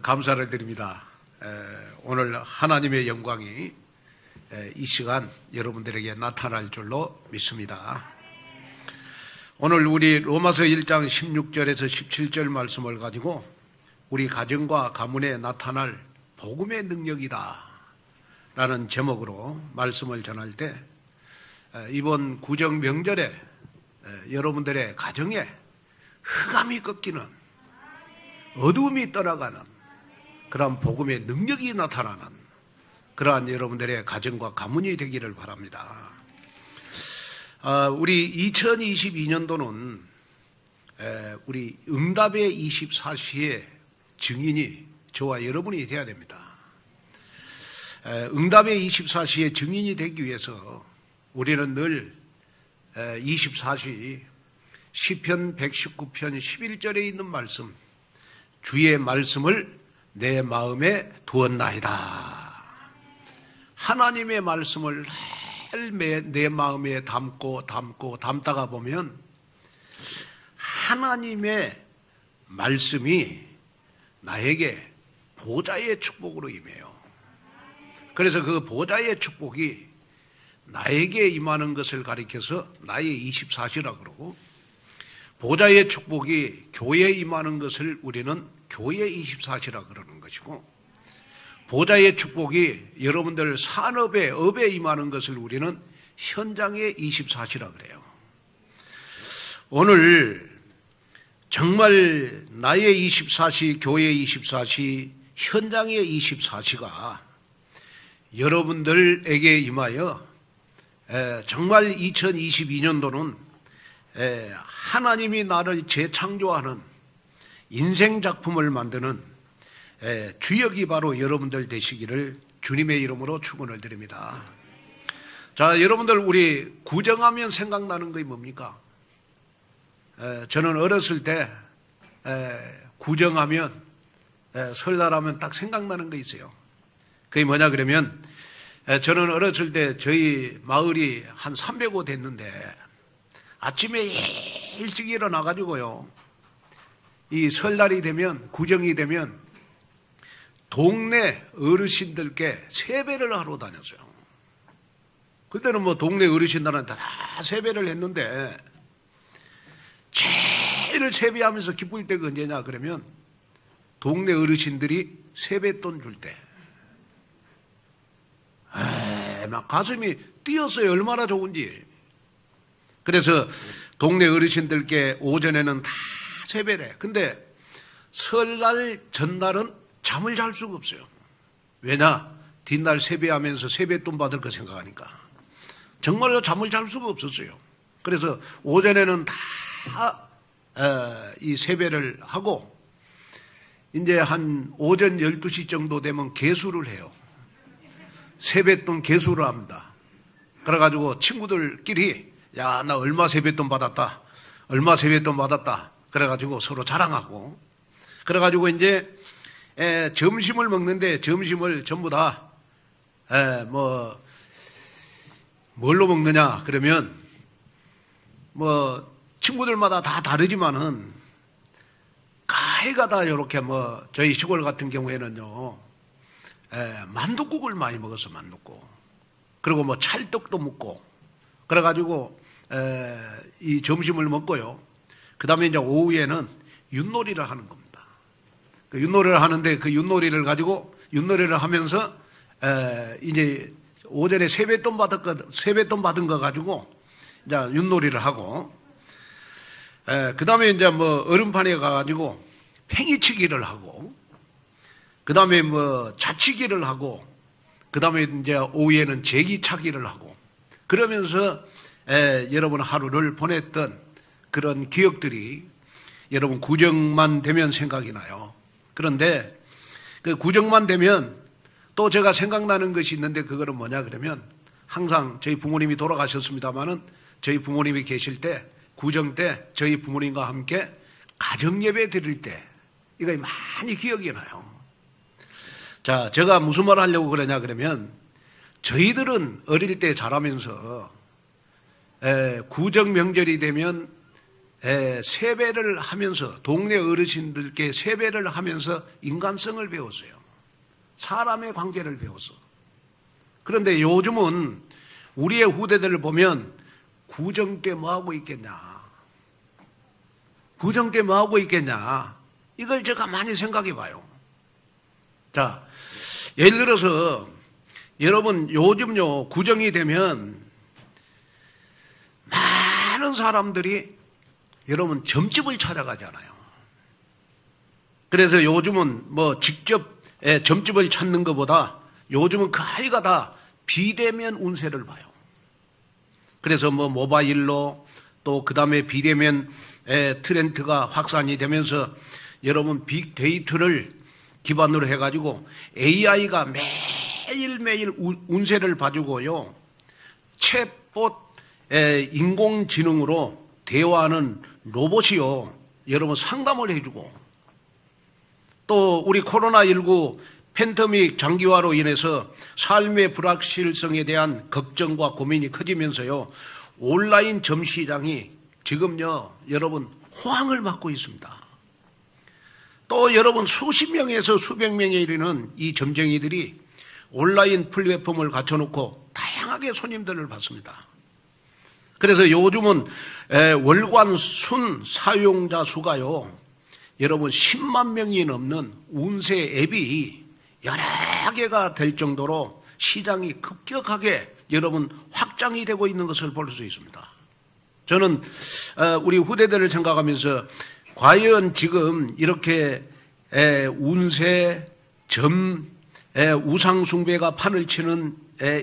감사를 드립니다. 오늘 하나님의 영광이 이 시간 여러분들에게 나타날 줄로 믿습니다. 오늘 우리 로마서 1장 16절에서 17절 말씀을 가지고 우리 가정과 가문에 나타날 복음의 능력이다 라는 제목으로 말씀을 전할 때, 이번 구정 명절에 여러분들의 가정에 흑암이 꺾이는, 어두움이 떠나가는 그러한 복음의 능력이 나타나는 그러한 여러분들의 가정과 가문이 되기를 바랍니다. 우리 2022년도는 우리 응답의 24시의 증인이 저와 여러분이 되어야 됩니다. 응답의 24시의 증인이 되기 위해서 우리는 늘 24시 시편 119편 11절에 있는 말씀, 주의 말씀을 내 마음에 두었나이다. 하나님의 말씀을 내 마음에 담다가 보면 하나님의 말씀이 나에게 보좌의 축복으로 임해요. 그래서 그 보좌의 축복이 나에게 임하는 것을 가리켜서 나의 24시라 그러고, 보좌의 축복이 교회에 임하는 것을 우리는 교회 24시라 그러는 것이고, 보좌의 축복이 여러분들 산업에, 업에 임하는 것을 우리는 현장의 24시라 그래요. 오늘 정말 나의 24시, 교회 24시, 현장의 24시가 여러분들에게 임하여 정말 2022년도는 하나님이 나를 재창조하는 인생 작품을 만드는 주역이 바로 여러분들 되시기를 주님의 이름으로 축원을 드립니다. 자, 여러분들 우리 구정하면 생각나는 것이 뭡니까? 저는 어렸을 때 구정하면, 설날하면 딱 생각나는 거 있어요. 그게 뭐냐 그러면, 저는 어렸을 때 저희 마을이 한 300호 됐는데 아침에 일찍 일어나가지고요, 이 설날이 되면, 구정이 되면 동네 어르신들께 세배를 하러 다녔어요. 그때는 뭐 동네 어르신들한테 다 세배를 했는데, 제일 세배하면서 기쁠 때가 언제냐 그러면 동네 어르신들이 세뱃돈 줄 때. 막 가슴이 뛰었어요. 얼마나 좋은지. 그래서 동네 어르신들께 오전에는 다 세배를 해. 근데 설날 전날은 잠을 잘 수가 없어요. 왜냐? 뒷날 세배하면서 세뱃돈 받을 거 생각하니까. 정말로 잠을 잘 수가 없었어요. 그래서 오전에는 다 이 세배를 하고, 이제 한 오전 12시 정도 되면 개수를 해요. 세뱃돈 개수를 합니다. 그래가지고 친구들끼리, 야, 나 얼마 세뱃돈 받았다, 얼마 세뱃돈 받았다, 그래가지고 서로 자랑하고, 그래가지고 이제 점심을 먹는데, 점심을 전부 다 뭘로 먹느냐 그러면, 친구들마다 다 다르지만은 가해가 다 이렇게 저희 시골 같은 경우에는요, 만둣국을 많이 먹었어. 만둣국. 그리고 찰떡도 먹고, 그래가지고 이 점심을 먹고요, 그 다음에 이제 오후에는 윷놀이를 하는 겁니다. 그 윷놀이를 하는데, 그 윷놀이를 가지고 윷놀이를 하면서 이제 오전에 세뱃돈 받은 거 가지고 이제 윷놀이를 하고, 그 다음에 이제 얼음판에 가가지고 팽이치기를 하고, 그 다음에 자치기를 하고, 그 다음에 이제 오후에는 제기차기를 하고, 그러면서 여러분 하루를 보냈던 그런 기억들이 여러분 구정만 되면 생각이 나요. 그런데 그 구정만 되면 또 제가 생각나는 것이 있는데, 그거는 뭐냐 그러면, 항상 저희 부모님이 돌아가셨습니다마는 저희 부모님이 계실 때, 구정 때 저희 부모님과 함께 가정예배 드릴 때, 이거 많이 기억이 나요. 자, 제가 무슨 말을 하려고 그러냐 그러면, 저희들은 어릴 때 자라면서 구정 명절이 되면 세배를 하면서 동네 어르신들께 세배를 하면서 인간성을 배웠어요. 사람의 관계를 배웠어. 그런데 요즘은 우리의 후대들을 보면 구정께 뭐하고 있겠냐. 구정께 뭐하고 있겠냐. 이걸 제가 많이 생각해 봐요. 자, 예를 들어서 여러분 요즘요 구정이 되면 많은 사람들이 여러분 점집을 찾아가잖아요. 그래서 요즘은 뭐 직접 점집을 찾는 것보다 요즘은 그 아이가 다 비대면 운세를 봐요. 그래서 뭐 모바일로 또 그 다음에 비대면 트렌드가 확산이 되면서 여러분 빅데이터를 기반으로 해가지고 AI가 매일매일 운세를 봐주고요. 챗봇 인공지능으로 대화하는 로봇이요. 여러분 상담을 해주고 또 우리 코로나19 팬데믹 장기화로 인해서 삶의 불확실성에 대한 걱정과 고민이 커지면서요. 온라인 점시장이 지금요. 여러분 호황을 맞고 있습니다. 또 여러분 수십 명에서 수백 명에 이르는 이 점쟁이들이 온라인 플랫폼을 갖춰놓고 다양하게 손님들을 받습니다. 그래서 요즘은 월간 순 사용자 수가요. 여러분 10만 명이 넘는 운세 앱이 여러 개가 될 정도로 시장이 급격하게 여러분 확장이 되고 있는 것을 볼 수 있습니다. 저는 우리 후대들을 생각하면서 과연 지금 이렇게 운세, 점, 우상숭배가 판을 치는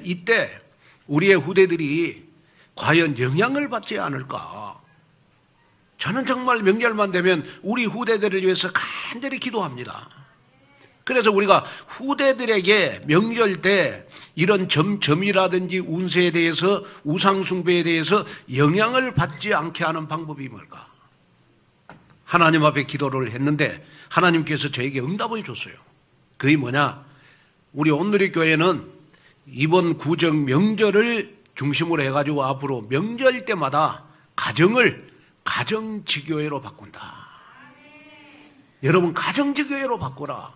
이때 우리의 후대들이 과연 영향을 받지 않을까? 저는 정말 명절만 되면 우리 후대들을 위해서 간절히 기도합니다. 그래서 우리가 후대들에게 명절 때 이런 점이라든지 운세에 대해서 우상숭배에 대해서 영향을 받지 않게 하는 방법이 뭘까? 하나님 앞에 기도를 했는데 하나님께서 저에게 응답을 줬어요. 그게 뭐냐? 우리 온누리 교회는 이번 구정 명절을 중심으로 해가지고 앞으로 명절 때마다 가정을 가정지교회로 바꾼다. 여러분 가정지교회로 바꾸라.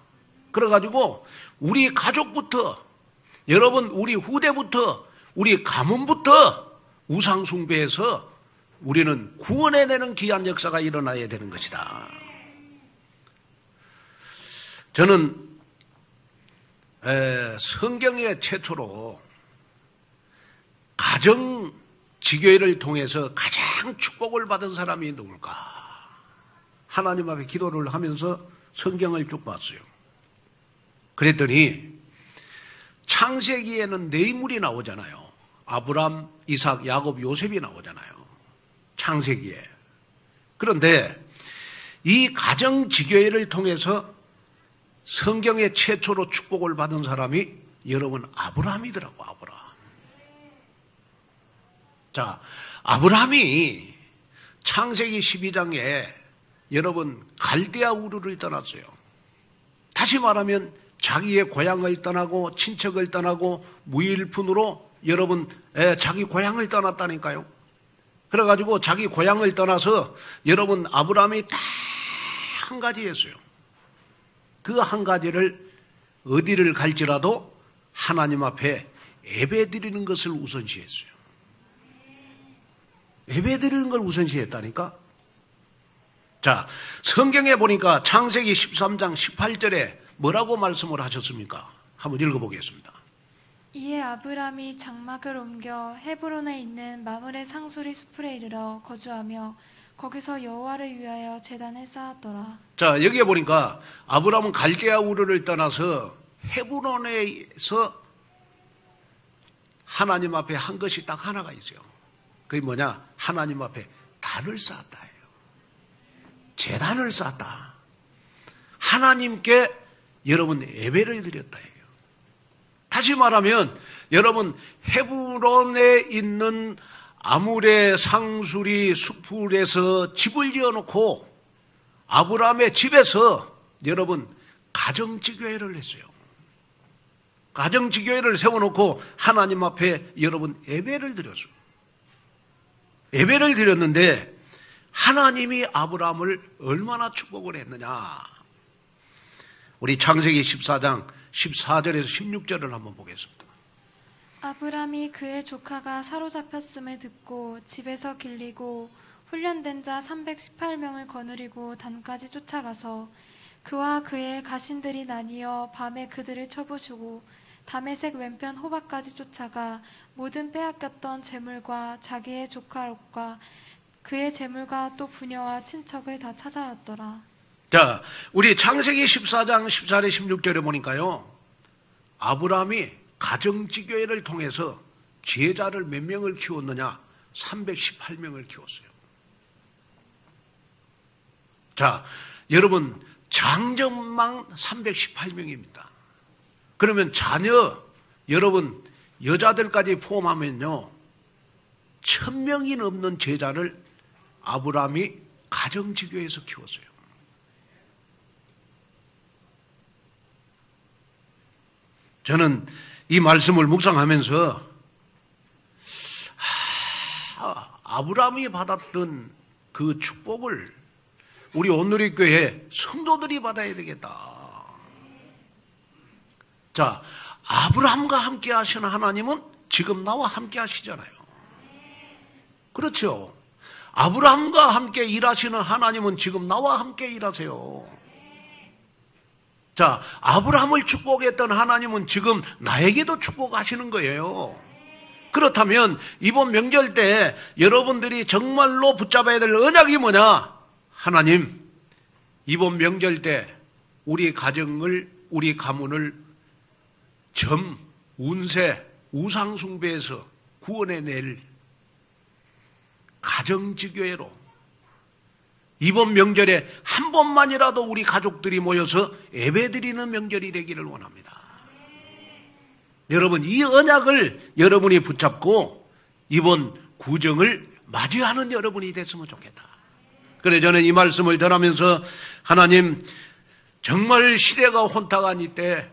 그래가지고 우리 가족부터 여러분 우리 후대부터 우리 가문부터 우상숭배에서 우리는 구원해내는 귀한 역사가 일어나야 되는 것이다. 저는 성경의 최초로 가정지교회를 통해서 가장 축복을 받은 사람이 누굴까? 하나님 앞에 기도를 하면서 성경을 쭉 봤어요. 그랬더니 창세기에는 네 인물이 나오잖아요. 아브람, 이삭, 야곱, 요셉이 나오잖아요. 창세기에. 그런데 이 가정지교회를 통해서 성경의 최초로 축복을 받은 사람이 여러분 아브라함이더라고. 아브라함. 자, 아브라함이 창세기 12장에 여러분 갈대아 우르를 떠났어요. 다시 말하면 자기의 고향을 떠나고 친척을 떠나고 무일푼으로 여러분 자기 고향을 떠났다니까요. 그래가지고 자기 고향을 떠나서 여러분 아브라함이 딱 한 가지 했어요. 그 한 가지를 어디를 갈지라도 하나님 앞에 예배드리는 것을 우선시했어요. 예배드리는 걸 우선시했다니까. 자, 성경에 보니까 창세기 13장 18절에 뭐라고 말씀을 하셨습니까? 한번 읽어보겠습니다. 이에 아브람이 장막을 옮겨 헤브론에 있는 마므레 상수리 숲에 이르러 거주하며 거기서 여호와를 위하여 제단을 쌓았더라. 자, 여기에 보니까 아브람은 갈대아 우르를 떠나서 헤브론에서 하나님 앞에 한 것이 딱 하나가 있어요. 그게 뭐냐? 하나님 앞에 단을 쌓았다. 제단을 쌓았다. 하나님께 여러분 예배를 드렸다. 다시 말하면 여러분 헤브론에 있는 아므레 상수리 숲에서 집을 지어놓고 아브라함의 집에서 여러분 가정지교회를 했어요. 가정지교회를 세워놓고 하나님 앞에 여러분 예배를 드렸어요. 예배를 드렸는데 하나님이 아브라함을 얼마나 축복을 했느냐. 우리 창세기 14장 14절에서 16절을 한번 보겠습니다. 아브람이 그의 조카가 사로잡혔음을 듣고 집에서 길리고 훈련된 자 318명을 거느리고 단까지 쫓아가서 그와 그의 가신들이 나뉘어 밤에 그들을 쳐부수고 다메섹 왼편 호박까지 쫓아가 모든 빼앗겼던 재물과 자기의 조카 롯과 그의 재물과 또 부녀와 친척을 다 찾아왔더라. 자, 우리 창세기 14장 14절 16절에 보니까요, 아브라함이 가정지교회를 통해서 제자를 몇 명을 키웠느냐? 318명을 키웠어요. 자, 여러분, 장정만 318명입니다. 그러면 자녀, 여러분, 여자들까지 포함하면요, 1000명이 넘는 제자를 아브라함이 가정지교회에서 키웠어요. 저는 이 말씀을 묵상하면서 아브라함이 받았던 그 축복을 우리 온누리교회 성도들이 받아야 되겠다. 자, 아브라함과 함께 하시는 하나님은 지금 나와 함께 하시잖아요. 그렇죠? 아브라함과 함께 일하시는 하나님은 지금 나와 함께 일하세요. 자, 아브라함을 축복했던 하나님은 지금 나에게도 축복하시는 거예요. 그렇다면 이번 명절 때 여러분들이 정말로 붙잡아야 될 언약이 뭐냐? 하나님, 이번 명절 때 우리 가정을, 우리 가문을 점, 운세, 우상숭배에서 구원해낼 가정지교회로 이번 명절에 한 번만이라도 우리 가족들이 모여서 예배드리는 명절이 되기를 원합니다. 여러분, 이 언약을 여러분이 붙잡고 이번 구정을 맞이하는 여러분이 됐으면 좋겠다. 그래, 저는 이 말씀을 전하면서 하나님, 정말 시대가 혼탁한 이때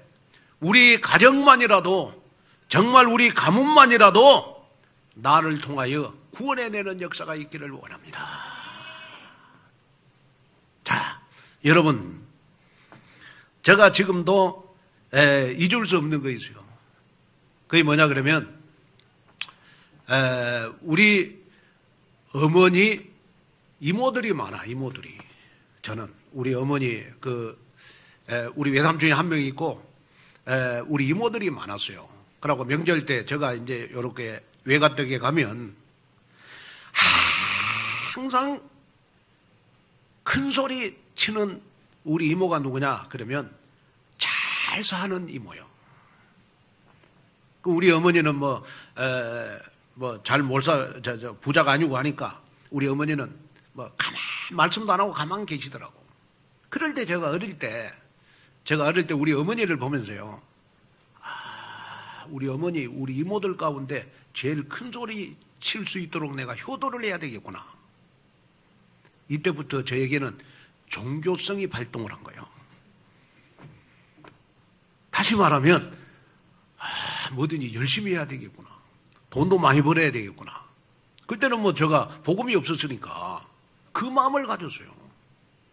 우리 가정만이라도, 정말 우리 가문만이라도 나를 통하여 구원해내는 역사가 있기를 원합니다. 자, 여러분, 제가 지금도 잊을 수 없는 거 있어요. 그게 뭐냐 그러면 우리 어머니 이모들이 많아. 이모들이. 저는 우리 어머니 우리 외삼촌이 한 명 있고 우리 이모들이 많았어요. 그러고 명절 때 제가 이제 이렇게 외가댁에 가면 항상 큰 소리 치는 우리 이모가 누구냐 그러면 잘 사는 이모요. 우리 어머니는 잘 못 부자가 아니고 하니까 우리 어머니는 가만 말씀도 안 하고 가만 계시더라고. 그럴 때 제가 어릴 때 우리 어머니를 보면서요, 우리 어머니, 우리 이모들 가운데 제일 큰 소리 칠 수 있도록 내가 효도를 해야 되겠구나. 이때부터 저에게는 종교성이 발동을 한 거예요. 다시 말하면 뭐든지 열심히 해야 되겠구나. 돈도 많이 벌어야 되겠구나. 그때는 제가 복음이 없었으니까 그 마음을 가졌어요.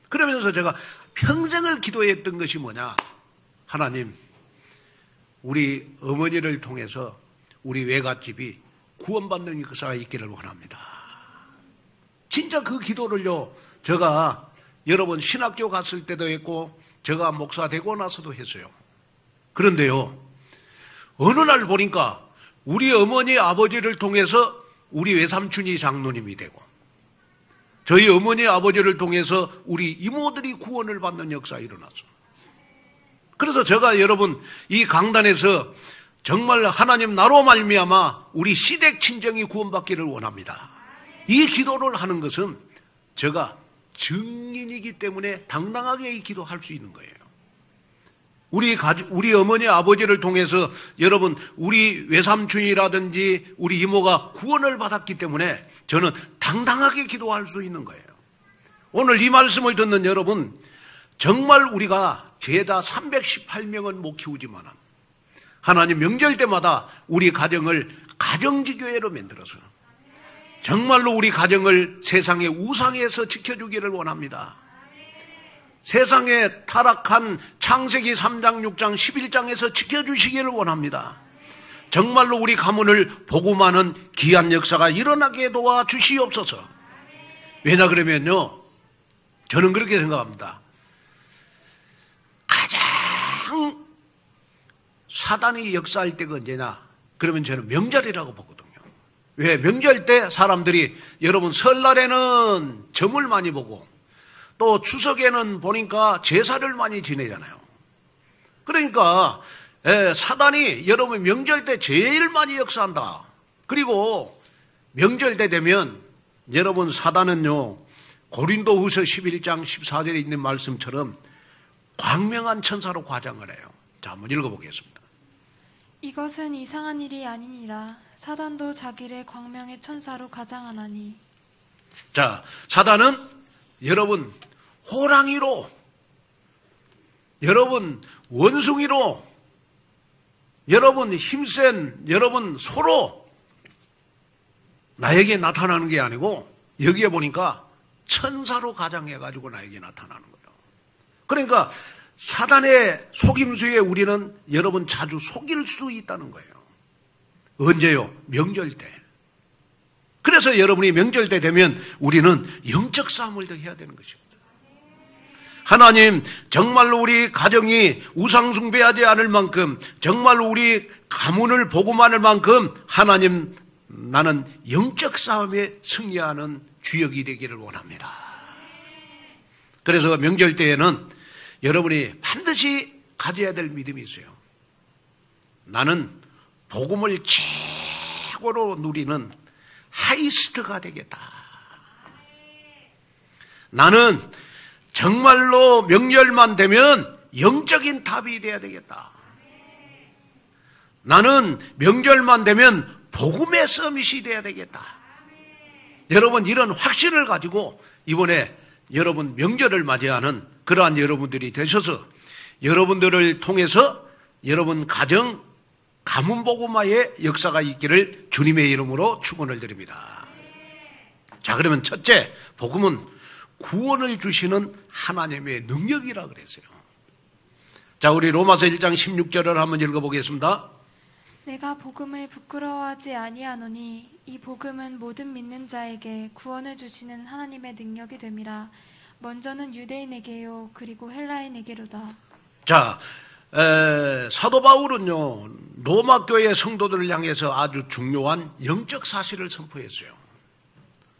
그러면서 제가 평생을 기도했던 것이 뭐냐? 하나님, 우리 어머니를 통해서 우리 외갓집이 구원받는 역사가 있기를 원합니다. 진짜 그 기도를요, 제가 여러 번 신학교 갔을 때도 했고 제가 목사 되고 나서도 했어요. 그런데요, 어느 날 보니까 우리 어머니 아버지를 통해서 우리 외삼촌이 장로님이 되고 저희 어머니 아버지를 통해서 우리 이모들이 구원을 받는 역사가 일어났어. 그래서 제가 여러분 이 강단에서 정말 하나님 나로 말미암아 우리 시댁 친정이 구원받기를 원합니다. 이 기도를 하는 것은 제가 증인이기 때문에 당당하게 이 기도할 수 있는 거예요. 우리 어머니 아버지를 통해서 여러분 우리 외삼촌이라든지 우리 이모가 구원을 받았기 때문에 저는 당당하게 기도할 수 있는 거예요. 오늘 이 말씀을 듣는 여러분, 정말 우리가 제자 318명은 못 키우지만 하나님 명절 때마다 우리 가정을 가정지교회로 만들어서 정말로 우리 가정을 세상의 우상에서 지켜주기를 원합니다. 세상에 타락한 창세기 3장, 6장, 11장에서 지켜주시기를 원합니다. 정말로 우리 가문을 복음하는 귀한 역사가 일어나게 도와주시옵소서. 왜냐 그러면요, 저는 그렇게 생각합니다. 가장 사단이 역사할 때가 언제냐? 그러면 저는 명절이라고 보거든요. 왜? 명절 때 사람들이, 여러분 설날에는 점을 많이 보고 또 추석에는 보니까 제사를 많이 지내잖아요. 그러니까 사단이 여러분 명절 때 제일 많이 역사한다. 그리고 명절 때 되면 여러분 사단은요, 고린도후서 11장 14절에 있는 말씀처럼 광명한 천사로 과장을 해요. 자, 한번 읽어보겠습니다. 이것은 이상한 일이 아니니라. 사단도 자기를 광명의 천사로 가장하나니. 자, 사단은 여러분 호랑이로, 여러분 원숭이로, 여러분 힘센 여러분 소로 나에게 나타나는 게 아니고, 여기에 보니까 천사로 가장해가지고 나에게 나타나는 거예요. 그러니까 사단의 속임수에 우리는 여러분 자주 속일 수 있다는 거예요. 언제요? 명절 때. 그래서 여러분이 명절 때 되면 우리는 영적 싸움을 더 해야 되는 것입니다. 하나님, 정말로 우리 가정이 우상숭배하지 않을 만큼, 정말로 우리 가문을 복음하는 만큼 하나님, 나는 영적 싸움에 승리하는 주역이 되기를 원합니다. 그래서 명절 때에는 여러분이 반드시 가져야 될 믿음이 있어요. 나는 복음을 최고로 누리는 하이스트가 되겠다. 나는 정말로 명절만 되면 영적인 탑이 돼야 되겠다. 나는 명절만 되면 복음의 서밋이 돼야 되겠다. 여러분, 이런 확신을 가지고 이번에 여러분 명절을 맞이하는 그러한 여러분들이 되셔서 여러분들을 통해서 여러분 가정, 가문 복음화의 역사가 있기를 주님의 이름으로 축원을 드립니다. 자, 그러면 첫째, 복음은 구원을 주시는 하나님의 능력이라 그랬어요. 자, 우리 로마서 1장 16절을 한번 읽어보겠습니다. 내가 복음을 부끄러워하지 아니하노니 이 복음은 모든 믿는 자에게 구원을 주시는 하나님의 능력이 됨이라. 먼저는 유대인에게요 그리고 헬라인에게로다. 자, 사도 바울은요, 로마 교회 성도들을 향해서 아주 중요한 영적 사실을 선포했어요.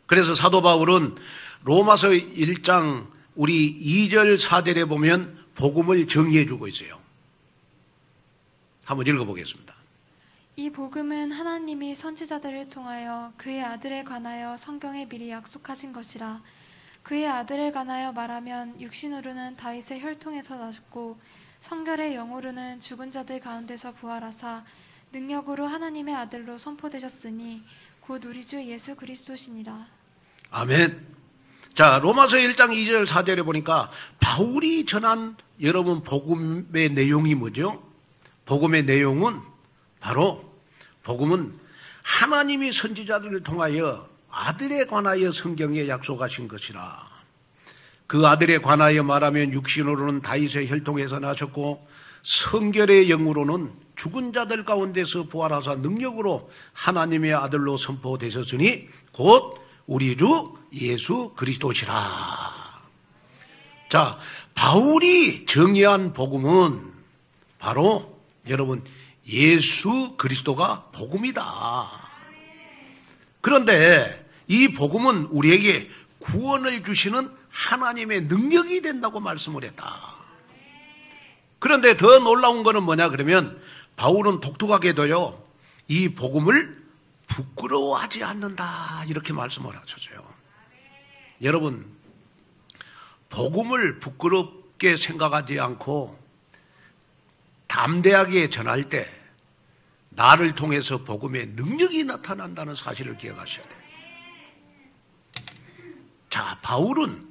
그래서 사도 바울은 로마서 1장 우리 2절 4절에 보면 복음을 정의해 주고 있어요. 한번 읽어보겠습니다. 이 복음은 하나님이 선지자들을 통하여 그의 아들에 관하여 성경에 미리 약속하신 것이라. 그의 아들에 관하여 말하면 육신으로는 다윗의 혈통에서 나셨고 성결의 영으로는 죽은 자들 가운데서 부활하사 능력으로 하나님의 아들로 선포되셨으니 곧 우리 주 예수 그리스도시니라. 아멘. 자, 로마서 1장 2절 4절에 보니까 바울이 전한 여러분 복음의 내용이 뭐죠? 복음의 내용은 바로 복음은 하나님이 선지자들을 통하여 아들에 관하여 성경에 약속하신 것이라. 그 아들에 관하여 말하면 육신으로는 다윗의 혈통에서 나셨고 성결의 영으로는 죽은 자들 가운데서 부활하사 능력으로 하나님의 아들로 선포되셨으니 곧 우리 주 예수 그리스도시라. 자, 바울이 정의한 복음은 바로 여러분 예수 그리스도가 복음이다. 그런데 이 복음은 우리에게 구원을 주시는 하나님의 능력이 된다고 말씀을 했다. 그런데 더 놀라운 것은 뭐냐 그러면 바울은 독특하게도요, 이 복음을 부끄러워하지 않는다 이렇게 말씀을 하셨어요. 여러분, 복음을 부끄럽게 생각하지 않고 담대하게 전할 때 나를 통해서 복음의 능력이 나타난다는 사실을 기억하셔야 돼요. 자, 바울은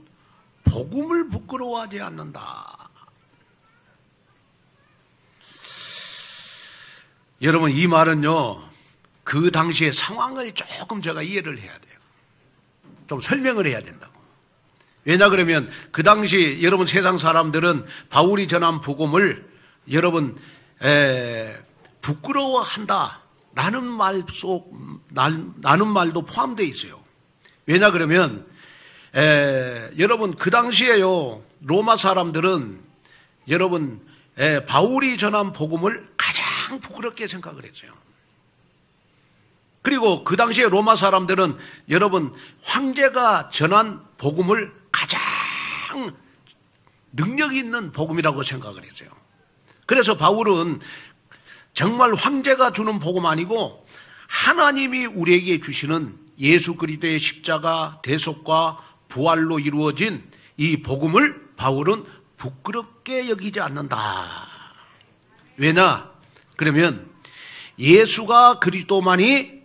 복음을 부끄러워하지 않는다. 여러분, 이 말은요, 그 당시의 상황을 조금 제가 이해를 해야 돼요. 좀 설명을 해야 된다고. 왜냐 그러면 그 당시 여러분 세상 사람들은 바울이 전한 복음을 여러분 부끄러워한다라는 나는 말도 포함되어 있어요. 왜냐 그러면 여러분 그 당시에요 로마 사람들은 여러분 바울이 전한 복음을 가장 부끄럽게 생각을 했어요. 그리고 그 당시에 로마 사람들은 여러분 황제가 전한 복음을 가장 능력 있는 복음이라고 생각을 했어요. 그래서 바울은 정말 황제가 주는 복음 아니고 하나님이 우리에게 주시는 예수 그리스도의 십자가 대속과 부활로 이루어진 이 복음을 바울은 부끄럽게 여기지 않는다. 왜냐? 그러면 예수가 그리스도만이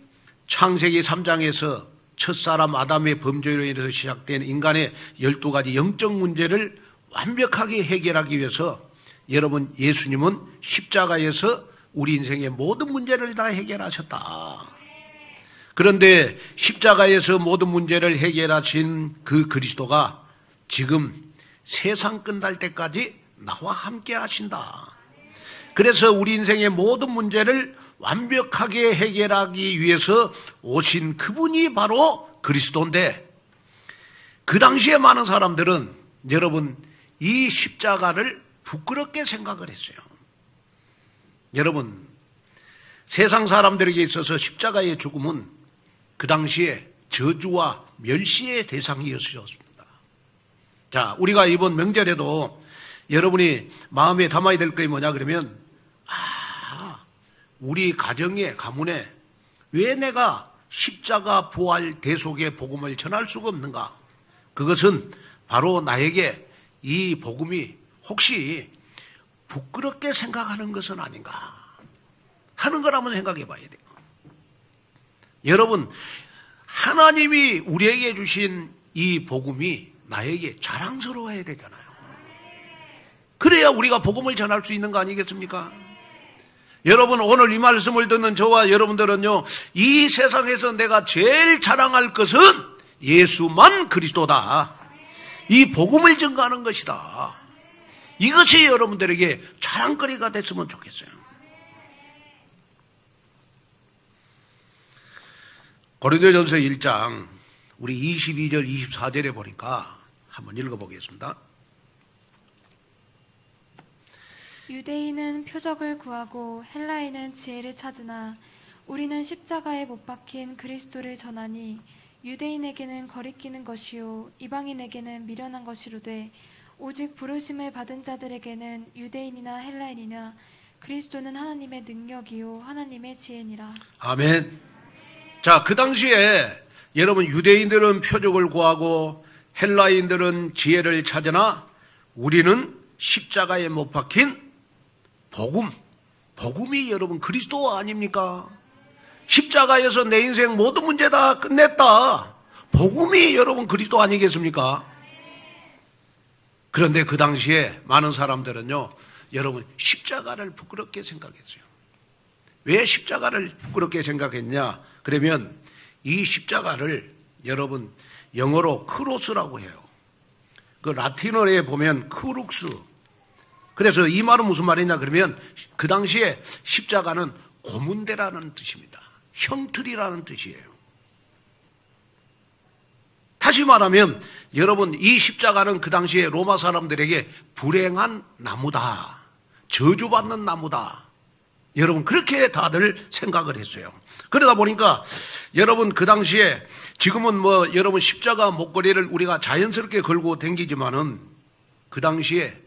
창세기 3장에서 첫사람 아담의 범죄로 인해서 시작된 인간의 12가지 영적 문제를 완벽하게 해결하기 위해서 여러분 예수님은 십자가에서 우리 인생의 모든 문제를 다 해결하셨다. 그런데 십자가에서 모든 문제를 해결하신 그 그리스도가 지금 세상 끝날 때까지 나와 함께 하신다. 그래서 우리 인생의 모든 문제를 완벽하게 해결하기 위해서 오신 그분이 바로 그리스도인데 그 당시에 많은 사람들은 여러분 이 십자가를 부끄럽게 생각을 했어요. 여러분 세상 사람들에게 있어서 십자가의 죽음은 그 당시에 저주와 멸시의 대상이었습니다. 자, 우리가 이번 명절에도 여러분이 마음에 담아야 될 것이 뭐냐 그러면 우리 가정에 가문에 왜 내가 십자가 부활 대속의 복음을 전할 수가 없는가? 그것은 바로 나에게 이 복음이 혹시 부끄럽게 생각하는 것은 아닌가 하는 걸 한번 생각해 봐야 돼요. 여러분 하나님이 우리에게 주신 이 복음이 나에게 자랑스러워야 되잖아요. 그래야 우리가 복음을 전할 수 있는 거 아니겠습니까? 여러분 오늘 이 말씀을 듣는 저와 여러분들은요 이 세상에서 내가 제일 자랑할 것은 예수만 그리스도다. 이 복음을 증거하는 것이다. 이것이 여러분들에게 자랑거리가 됐으면 좋겠어요. 고린도전서 1장 우리 22절 24절에 보니까 한번 읽어보겠습니다. 유대인은 표적을 구하고 헬라인은 지혜를 찾으나 우리는 십자가에 못 박힌 그리스도를 전하니 유대인에게는 거리끼는 것이요 이방인에게는 미련한 것이로되 오직 부르심을 받은 자들에게는 유대인이나 헬라인이나 그리스도는 하나님의 능력이요 하나님의 지혜니라. 아멘. 자, 그 당시에 여러분 유대인들은 표적을 구하고 헬라인들은 지혜를 찾으나 우리는 십자가에 못 박힌 복음이 여러분 그리스도 아닙니까? 십자가에서 내 인생 모든 문제 다 끝냈다. 복음이 여러분 그리스도 아니겠습니까? 그런데 그 당시에 많은 사람들은요 여러분 십자가를 부끄럽게 생각했어요. 왜 십자가를 부끄럽게 생각했냐? 그러면 이 십자가를 여러분 영어로 크로스라고 해요. 그 라틴어에 보면 크룩스. 그래서 이 말은 무슨 말이냐 그러면 그 당시에 십자가는 고문대라는 뜻입니다. 형틀이라는 뜻이에요. 다시 말하면 여러분 이 십자가는 그 당시에 로마 사람들에게 불행한 나무다. 저주받는 나무다. 여러분 그렇게 다들 생각을 했어요. 그러다 보니까 여러분 그 당시에 지금은 뭐 여러분 십자가 목걸이를 우리가 자연스럽게 걸고 다니지만은 그 당시에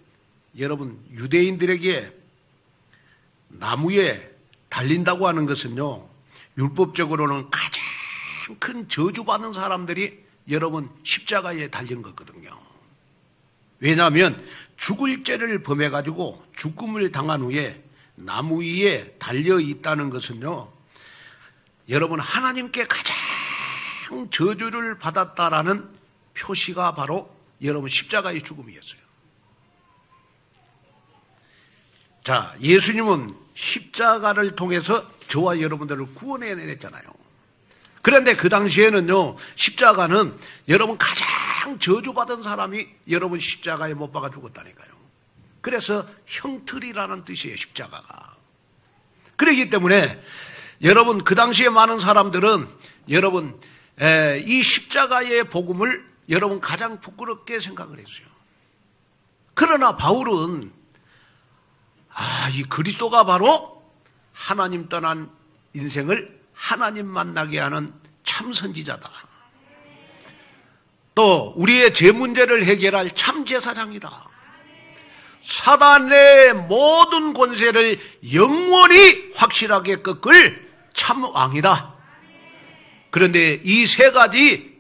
여러분 유대인들에게 나무에 달린다고 하는 것은요 율법적으로는 가장 큰 저주받는 사람들이 여러분 십자가에 달린 거거든요. 왜냐하면 죽을 죄를 범해가지고 죽음을 당한 후에 나무 위에 달려 있다는 것은요 여러분 하나님께 가장 저주를 받았다라는 표시가 바로 여러분 십자가의 죽음이었어요. 자, 예수님은 십자가를 통해서 저와 여러분들을 구원해냈잖아요. 그런데 그 당시에는요, 십자가는 여러분 가장 저주받은 사람이 여러분 십자가에 못 박아 죽었다니까요. 그래서 형틀이라는 뜻이에요, 십자가가. 그렇기 때문에 여러분 그 당시에 많은 사람들은 여러분 이 십자가의 복음을 여러분 가장 부끄럽게 생각을 했어요. 그러나 바울은 이 그리스도가 바로 하나님 떠난 인생을 하나님 만나게 하는 참 선지자다. 또 우리의 죄 문제를 해결할 참 제사장이다. 사단의 모든 권세를 영원히 확실하게 꺾을 참 왕이다. 그런데 이 세 가지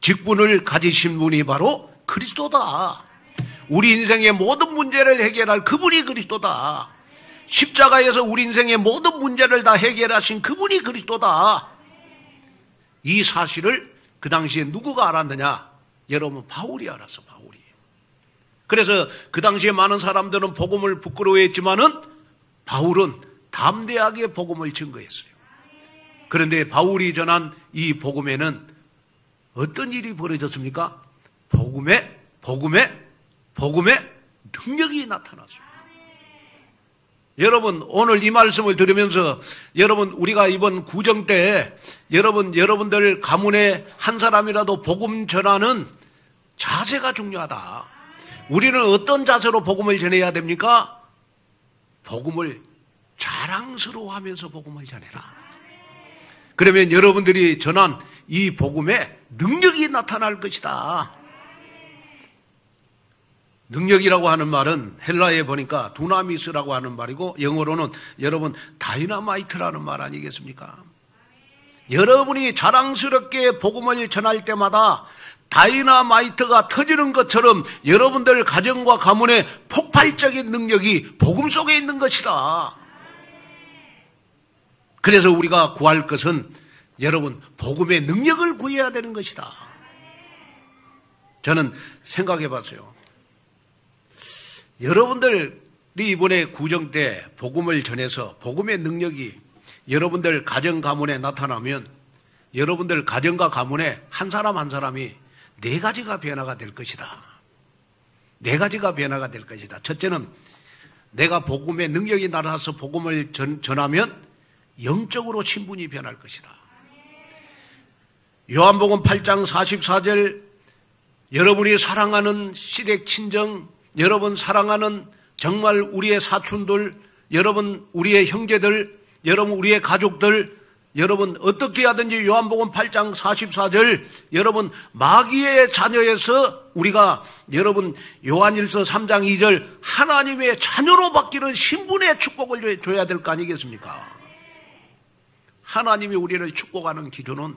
직분을 가지신 분이 바로 그리스도다. 우리 인생의 모든 문제를 해결할 그분이 그리스도다. 십자가에서 우리 인생의 모든 문제를 다 해결하신 그분이 그리스도다. 이 사실을 그 당시에 누구가 알았느냐? 여러분 바울이 알았어, 바울이. 그래서 그 당시에 많은 사람들은 복음을 부끄러워했지만은 바울은 담대하게 복음을 증거했어요. 그런데 바울이 전한 이 복음에는 어떤 일이 벌어졌습니까? 복음에 능력이 나타났어요. 여러분 오늘 이 말씀을 들으면서 여러분 우리가 이번 구정 때 여러분들 가문에 한 사람이라도 복음 전하는 자세가 중요하다. 우리는 어떤 자세로 복음을 전해야 됩니까? 복음을 자랑스러워하면서 복음을 전해라. 그러면 여러분들이 전한 이 복음에 능력이 나타날 것이다. 능력이라고 하는 말은 헬라에 보니까 두나미스라고 하는 말이고 영어로는 여러분 다이너마이트라는 말 아니겠습니까? 여러분이 자랑스럽게 복음을 전할 때마다 다이너마이트가 터지는 것처럼 여러분들 가정과 가문의 폭발적인 능력이 복음 속에 있는 것이다. 그래서 우리가 구할 것은 여러분 복음의 능력을 구해야 되는 것이다. 저는 생각해 봤어요. 여러분들이 이번에 구정 때 복음을 전해서 복음의 능력이 여러분들 가정 가문에 나타나면 여러분들 가정과 가문에 한 사람 한 사람이 네 가지가 변화가 될 것이다. 네 가지가 변화가 될 것이다. 첫째는 내가 복음의 능력이 나타나서 복음을 전하면 영적으로 신분이 변할 것이다. 요한복음 8장 44절 여러분이 사랑하는 시댁 친정, 여러분 사랑하는 정말 우리의 사촌들, 여러분 우리의 형제들, 여러분 우리의 가족들, 여러분 어떻게 하든지 요한복음 8장 44절 여러분 마귀의 자녀에서 우리가 여러분 요한일서 3장 2절 하나님의 자녀로 바뀌는 신분의 축복을 줘야 될 거 아니겠습니까? 하나님이 우리를 축복하는 기준은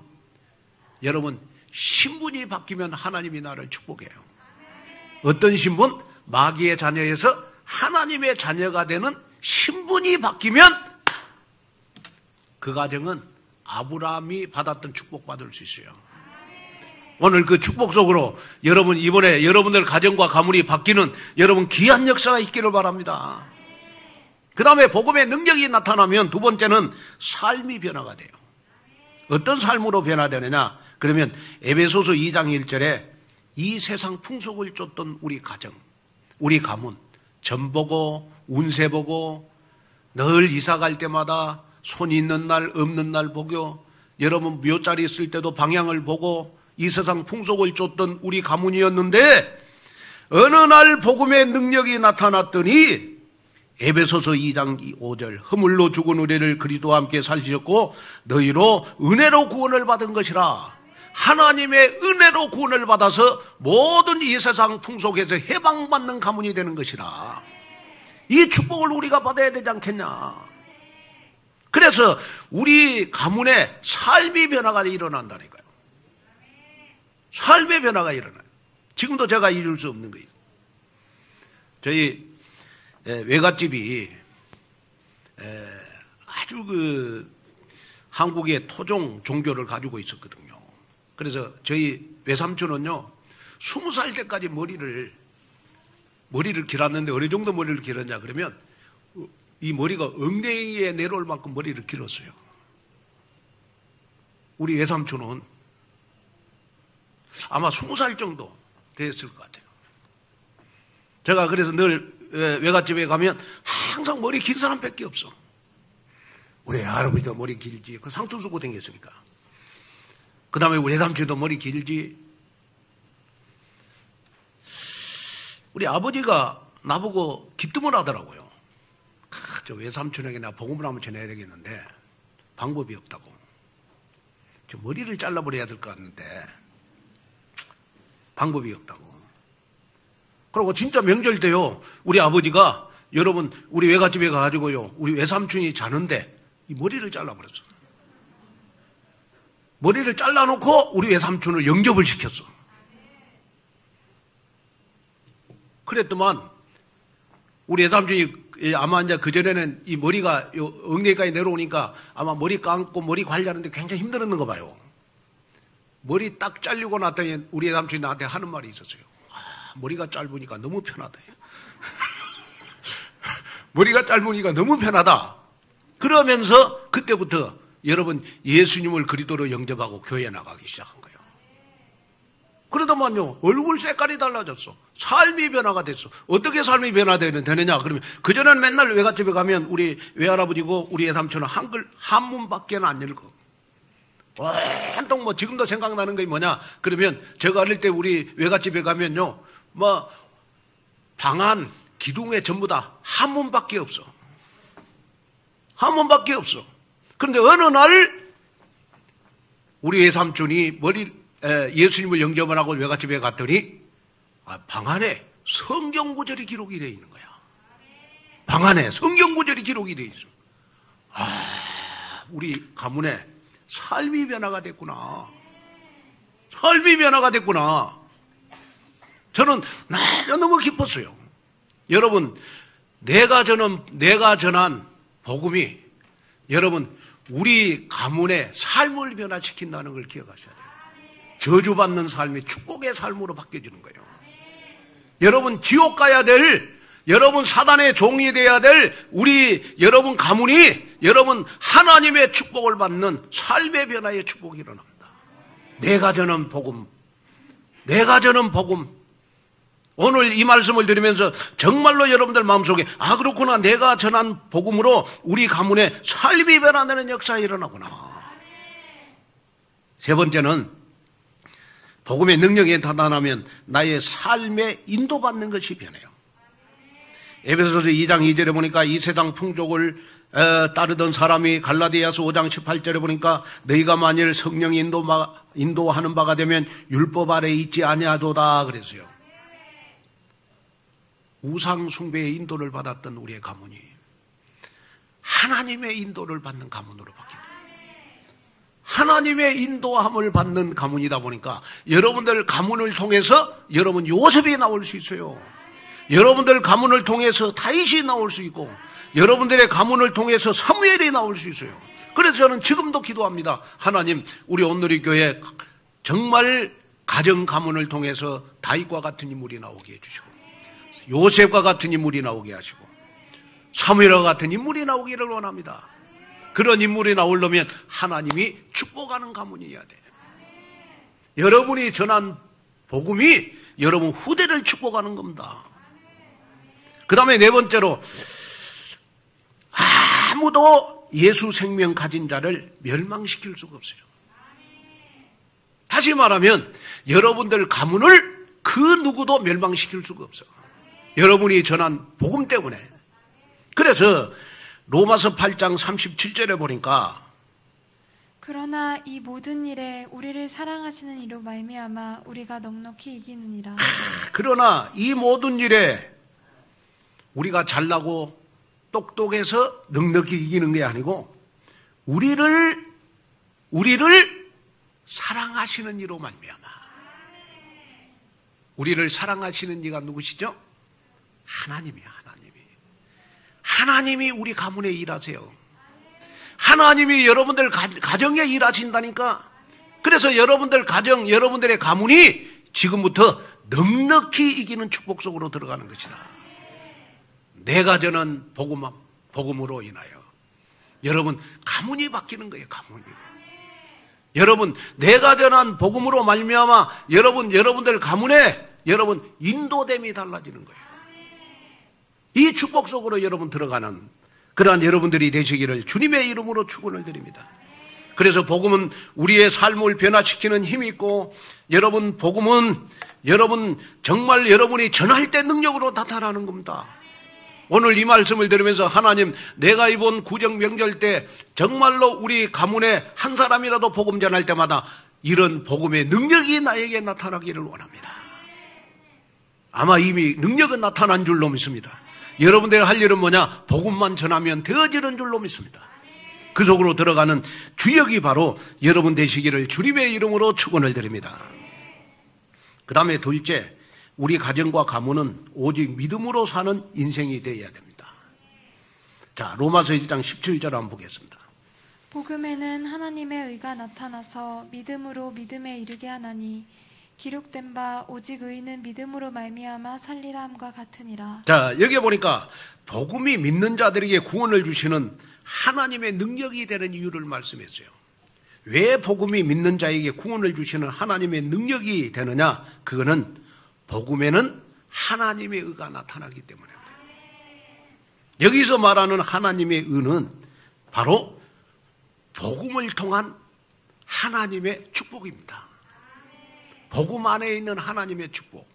여러분 신분이 바뀌면 하나님이 나를 축복해요. 어떤 신분? 마귀의 자녀에서 하나님의 자녀가 되는 신분이 바뀌면 그 가정은 아브라함이 받았던 축복받을 수 있어요. 오늘 그 축복 속으로 여러분 이번에 여러분들 가정과 가문이 바뀌는 여러분 귀한 역사가 있기를 바랍니다. 그 다음에 복음의 능력이 나타나면 두 번째는 삶이 변화가 돼요. 어떤 삶으로 변화되느냐? 그러면 에베소서 2장 1절에 이 세상 풍속을 쫓던 우리 가정, 우리 가문, 점 보고 운세 보고 늘 이사 갈 때마다 손 있는 날 없는 날 보고 여러분 묘자리 있을 때도 방향을 보고 이 세상 풍속을 쫓던 우리 가문이었는데 어느 날 복음의 능력이 나타났더니 에베소서 2장 5절 허물로 죽은 우리를 그리스도와 함께 살리셨고 너희로 은혜로 구원을 받은 것이라. 하나님의 은혜로 구원을 받아서 모든 이 세상 풍속에서 해방받는 가문이 되는 것이라. 이 축복을 우리가 받아야 되지 않겠냐. 그래서 우리 가문에 삶의 변화가 일어난다니까요. 삶의 변화가 일어나요. 지금도 제가 이룰 수 없는 거예요. 저희 외갓집이 아주 그 한국의 토종 종교를 가지고 있었거든요. 그래서 저희 외삼촌은요 20살 때까지 머리를 길었는데 어느 정도 머리를 길었냐 그러면 이 머리가 엉덩이에 내려올 만큼 머리를 길었어요. 우리 외삼촌은 아마 20살 정도 됐을 것 같아요. 제가 그래서 늘 외갓집에 가면 항상 머리 긴 사람밖에 없어. 우리 할아버지도 머리 길지. 그 상투 쓰고 다녔으니까. 그 다음에 우리 외삼촌도 머리 길지. 우리 아버지가 나보고 기뜸을 하더라고요. 저 외삼촌에게 나 복음을 한번 전해야 되겠는데 방법이 없다고. 저 머리를 잘라버려야 될 것 같는데 방법이 없다고. 그리고 진짜 명절 때요, 우리 아버지가 여러분 우리 외갓집에 가가지고요, 우리 외삼촌이 자는데 이 머리를 잘라버렸어. 머리를 잘라놓고 우리 외삼촌을 영접을 시켰어. 그랬더만 우리 외삼촌이 아마 이제 그전에는 이 머리가 엉덩이까지 내려오니까 아마 머리 감고 머리 관리하는데 굉장히 힘들었는 거 봐요. 머리 딱 잘리고 났더니 우리 외삼촌이 나한테 하는 말이 있었어요. 머리가 짧으니까 너무 편하다. 머리가 짧으니까 너무 편하다. 그러면서 그때부터 여러분 예수님을 그리스도로 영접하고 교회에 나가기 시작한 거예요. 그러더만요, 얼굴 색깔이 달라졌어. 삶이 변화가 됐어. 어떻게 삶이 변화되느냐? 그러면 그전에는 맨날 외갓집에 가면 우리 외할아버지고 우리 외삼촌은 한문밖에 안 읽어. 온통 뭐 지금도 생각나는 게 뭐냐? 그러면 제가 어릴 때 우리 외갓집에 가면요, 뭐 방안, 기둥에 전부 다 한문밖에 없어. 한문밖에 없어. 그런데 어느 날 우리 외삼촌이 예수님을 영접을 하고 외갓집에 갔더니 방 안에 성경 구절이 기록이 되어 있는 거야. 방 안에 성경 구절이 기록이 되어 있어. 우리 가문에 삶이 변화가 됐구나. 삶이 변화가 됐구나. 저는 너무 기뻤어요. 여러분, 내가 전한 복음이 여러분 우리 가문의 삶을 변화시킨다는 걸 기억하셔야 돼요. 저주받는 삶이 축복의 삶으로 바뀌어지는 거예요. 여러분 지옥 가야 될, 여러분 사단의 종이 돼야 될 여러분 가문이 여러분 하나님의 축복을 받는 삶의 변화의 축복이 일어납니다. 내가 전한 복음. 오늘 이 말씀을 들으면서 정말로 여러분들 마음속에 그렇구나, 내가 전한 복음으로 우리 가문에 삶이 변화되는 역사가 일어나구나. 세 번째는 복음의 능력이 나타나면 나의 삶에 인도받는 것이 변해요. 에베소서 2장 2절에 보니까 이 세상 풍족을 따르던 사람이, 갈라디아서 5장 18절에 보니까 너희가 만일 성령이 인도하는 바가 되면 율법 아래 있지 아니하도다 그랬어요. 우상 숭배의 인도를 받았던 우리의 가문이 하나님의 인도를 받는 가문으로 바뀌어요. 하나님의 인도함을 받는 가문이다 보니까 여러분들 가문을 통해서 여러분 요셉이 나올 수 있어요. 여러분들 가문을 통해서 다윗이 나올 수 있고 여러분들의 가문을 통해서 사무엘이 나올 수 있어요. 그래서 저는 지금도 기도합니다. 하나님, 우리 온누리 교회 정말 가정 가문을 통해서 다윗과 같은 인물이 나오게 해주시고 요셉과 같은 인물이 나오게 하시고 사무엘과 같은 인물이 나오기를 원합니다. 그런 인물이 나오려면 하나님이 축복하는 가문이어야 돼요. 여러분이 전한 복음이 여러분 후대를 축복하는 겁니다. 그 다음에 네 번째로, 아무도 예수 생명 가진 자를 멸망시킬 수가 없어요. 다시 말하면 여러분들 가문을 그 누구도 멸망시킬 수가 없어요. 여러분이 전한 복음 때문에. 그래서 로마서 8장 37절에 보니까 그러나 이 모든 일에 우리를 사랑하시는 이로 말미암아 우리가 넉넉히 이기느니라. 그러나 이 모든 일에 우리가 잘나고 똑똑해서 넉넉히 이기는 게 아니고 우리를 사랑하시는 이로 말미암아. 우리를 사랑하시는 이가 누구시죠? 하나님이야. 하나님이 우리 가문에 일하세요. 하나님이 여러분들 가정에 일하신다니까. 그래서 여러분들 가정, 여러분들의 가문이 지금부터 넉넉히 이기는 축복 속으로 들어가는 것이다. 내가 전한 복음으로 인하여 여러분 가문이 바뀌는 거예요. 가문이. 여러분, 내가 전한 복음으로 말미암아 여러분들 가문에 여러분 인도됨이 달라지는 거예요. 이 축복 속으로 여러분 들어가는 그러한 여러분들이 되시기를 주님의 이름으로 축원을 드립니다. 그래서 복음은 우리의 삶을 변화시키는 힘이 있고, 여러분 복음은 여러분 정말 여러분이 전할 때 능력으로 나타나는 겁니다. 오늘 이 말씀을 들으면서 하나님, 내가 이번 구정 명절 때 정말로 우리 가문에 한 사람이라도 복음 전할 때마다 이런 복음의 능력이 나에게 나타나기를 원합니다. 아마 이미 능력은 나타난 줄로 믿습니다. 여러분들이 할 일은 뭐냐? 복음만 전하면 되어지는 줄로 믿습니다. 그 속으로 들어가는 주역이 바로 여러분 되시기를 주님의 이름으로 축원을 드립니다. 그 다음에 둘째, 우리 가정과 가문은 오직 믿음으로 사는 인생이 되어야 됩니다. 자, 로마서 1장 17절 한번 보겠습니다. 복음에는 하나님의 의가 나타나서 믿음으로 믿음에 이르게 하나니 기록된 바 오직 의인은 믿음으로 말미암아 살리라 함과 같으니라. 자, 여기 보니까 복음이 믿는 자들에게 구원을 주시는 하나님의 능력이 되는 이유를 말씀했어요. 왜 복음이 믿는 자에게 구원을 주시는 하나님의 능력이 되느냐? 그거는 복음에는 하나님의 의가 나타나기 때문에 그래요. 여기서 말하는 하나님의 의는 바로 복음을 통한 하나님의 축복입니다. 복음 안에 있는 하나님의 축복.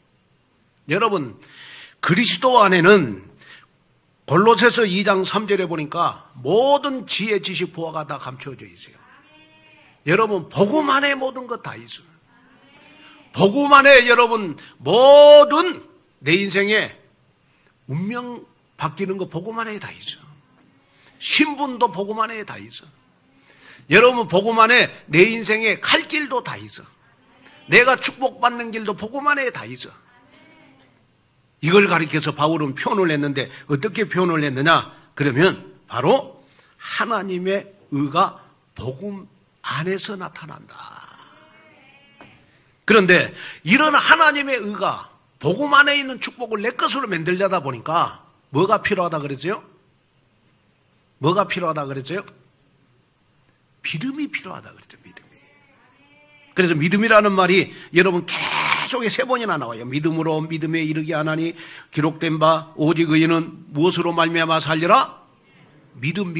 여러분, 그리스도 안에는 골로새서 2장 3절에 보니까 모든 지혜, 지식, 보화가 다 감춰져 있어요. 여러분, 복음 안에 모든 것 다 있어요. 복음 안에 여러분 모든 내 인생에 운명 바뀌는 거 복음 안에 다 있어. 신분도 복음 안에 다 있어. 여러분, 복음 안에 내 인생에 갈 길도 다 있어. 내가 축복받는 길도 복음 안에 다 있어. 이걸 가리켜서 바울은 표현을 했는데 어떻게 표현을 했느냐? 그러면 바로 하나님의 의가 복음 안에서 나타난다. 그런데 이런 하나님의 의가 복음 안에 있는 축복을 내 것으로 만들려다 보니까 뭐가 필요하다 그랬어요? 뭐가 필요하다 그랬어요? 믿음이 필요하다 그랬죠. 믿음이. 그래서 믿음이라는 말이 여러분 계속 3번이나 나와요. 믿음으로 믿음에 이르게 하나니 기록된 바 오직 의인은 무엇으로 말미암아 살리라? 믿음.